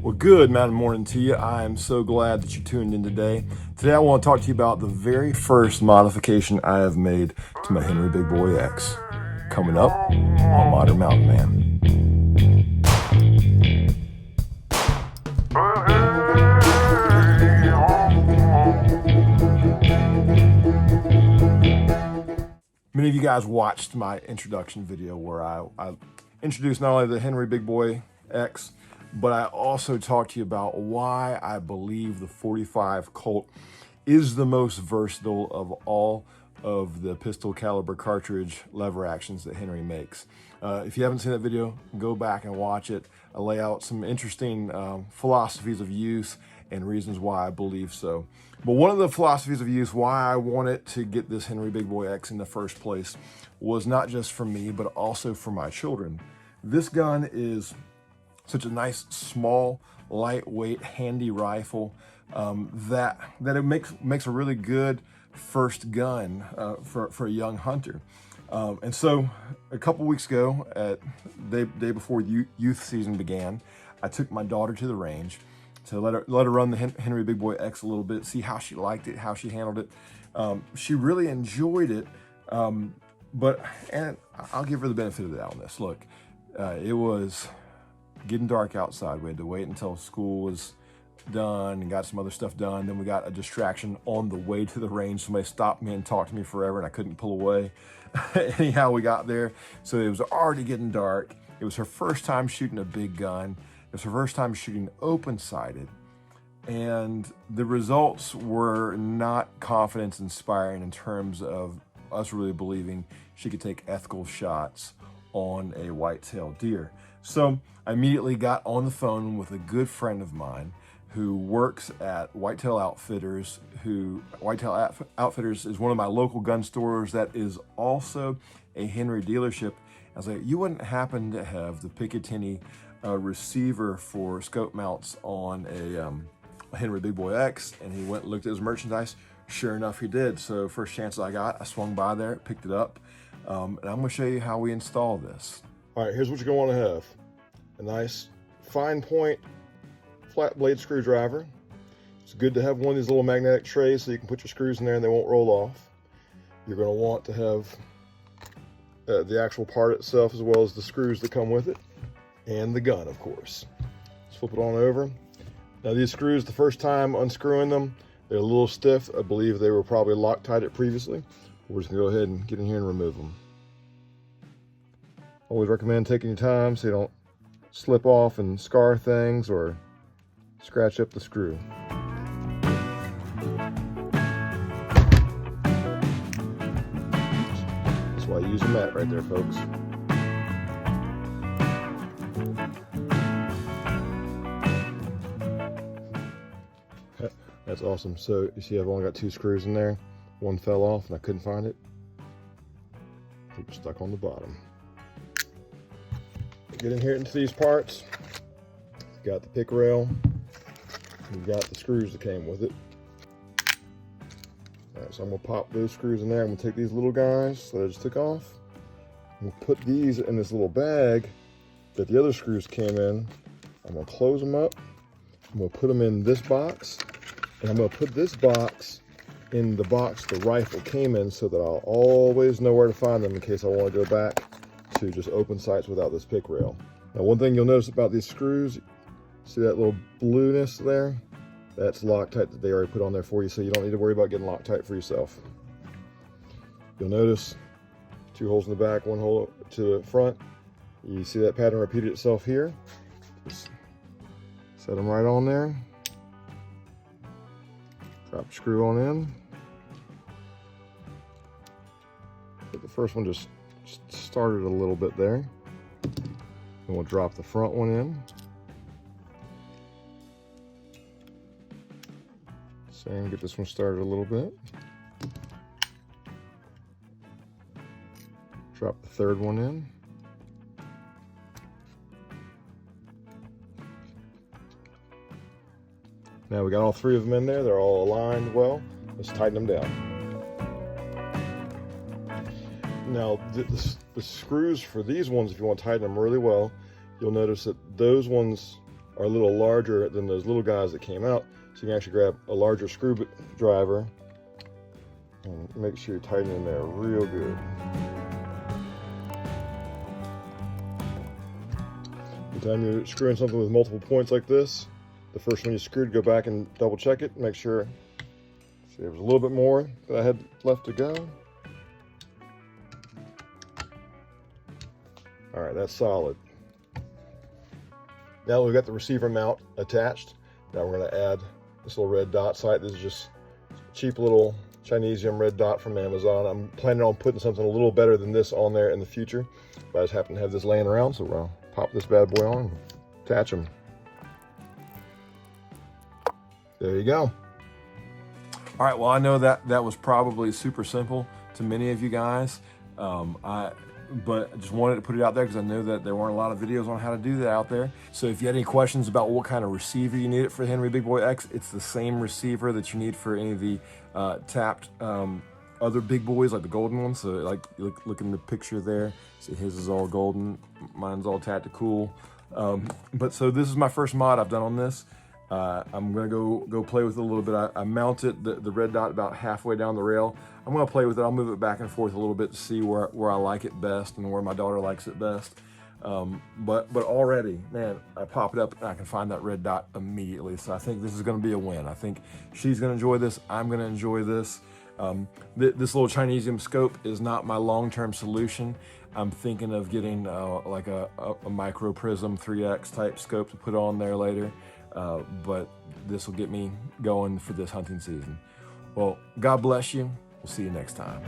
Well, good morning to you. I am so glad that you tuned in today. Today I want to talk to you about the very first modification I have made to my Henry Big Boy X. Coming up on Modern Mountain Man. Many of you guys watched my introduction video where I introduced not only the Henry Big Boy X, but I also talked to you about why I believe the 45 Colt is the most versatile of all of the pistol caliber cartridge lever actions that Henry makes. If you haven't seen that video, go back and watch it. I lay out some interesting philosophies of use and reasons why I believe so. But one of the philosophies of use why I wanted to get this Henry Big Boy X in the first place was not just for me, but also for my children. This gun is such a nice, small, lightweight, handy rifle that it makes a really good first gun for a young hunter. And so a couple weeks ago, at day before youth season began, I took my daughter to the range to let her run the Henry Big Boy X a little bit, see how she liked it, how she handled it. She really enjoyed it, and I'll give her the benefit of the doubt on this. Look, it was getting dark outside. We had to wait until school was done and got some other stuff done. Then we got a distraction on the way to the range. Somebody stopped me and talked to me forever and I couldn't pull away. Anyhow, we got there. So it was already getting dark. It was her first time shooting a big gun. It was her first time shooting open-sighted. And the results were not confidence inspiring in terms of us really believing she could take ethical shots on a white-tailed deer. So I immediately got on the phone with a good friend of mine who works at Whitetail Outfitters. Whitetail Outfitters is one of my local gun stores that is also a Henry dealership. I was like, you wouldn't happen to have the Picatinny receiver for scope mounts on a Henry Big Boy X? And he went and looked at his merchandise. Sure enough, he did. So first chance I got, I swung by there, picked it up, and I'm gonna show you how we install this. All right, here's what you're gonna wanna have. A nice fine point flat blade screwdriver. It's good to have one of these little magnetic trays so you can put your screws in there and they won't roll off. You're gonna want to have the actual part itself as well as the screws that come with it, and the gun, of course. Let's flip it on over. Now these screws, the first time unscrewing them, they're a little stiff. I believe they were probably Loctited previously. We're just gonna go ahead and get in here and remove them. Always recommend taking your time so you don't slip off and scar things or scratch up the screw. That's why I use a mat right there, folks. That's awesome. So you see I've only got 2 screws in there. One fell off and I couldn't find it. It was stuck on the bottom. Get in here into these parts. Got the pick rail. You've got the screws that came with it. All right, so I'm gonna pop those screws in there. I'm gonna take these little guys that I just took off. I'm gonna put these in this little bag that the other screws came in. I'm gonna close them up. I'm gonna put them in this box. And I'm gonna put this box in the box the rifle came in so that I'll always know where to find them in case I wanna go back to just open sights without this pick rail. Now, one thing you'll notice about these screws, see that little blueness there? That's Loctite that they already put on there for you, so you don't need to worry about getting Loctite for yourself. You'll notice 2 holes in the back, 1 hole to the front. You see that pattern repeated itself here. Just set them right on there. Drop your screw on in. But the first one just started a little bit there. And we'll drop the front one in. Same, get this one started a little bit. Drop the third one in. Now we got all 3 of them in there. They're all aligned well. Let's tighten them down. Now the screws for these ones, if you want to tighten them really well, you'll notice that those ones are a little larger than those little guys that came out. So you can actually grab a larger screwdriver and make sure you're tightening in there real good. Anytime you're screwing something with multiple points like this, the first one you screwed, go back and double check it. Make sure, see, there was a little bit more that I had left to go. All right, that's solid. Now we've got the receiver mount attached. Now we're going to add this little red dot sight. This is just a cheap little Chinesium red dot from Amazon. I'm planning on putting something a little better than this on there in the future, but I just happen to have this laying around, so we'll pop this bad boy on and attach them. There you go. All right, well, I know that was probably super simple to many of you guys, but I just wanted to put it out there because I know that there weren't a lot of videos on how to do that out there. So if you had any questions about what kind of receiver you need for the Henry Big Boy X, it's the same receiver that you need for any of the tapped other big boys, like the golden ones. So like look in the picture there. See, his is all golden, mine's all tactical. But so this is my first mod I've done on this. I'm gonna go play with it a little bit. I mounted the red dot about halfway down the rail. I'm gonna play with it. I'll move it back and forth a little bit to see where I like it best and where my daughter likes it best. But already, man, I pop it up and I can find that red dot immediately. So I think this is gonna be a win. I think she's gonna enjoy this. I'm gonna enjoy this. This little Chinesium scope is not my long-term solution. I'm thinking of getting like a micro prism 3X type scope to put on there later. But this will get me going for this hunting season. Well, God bless you. We'll see you next time.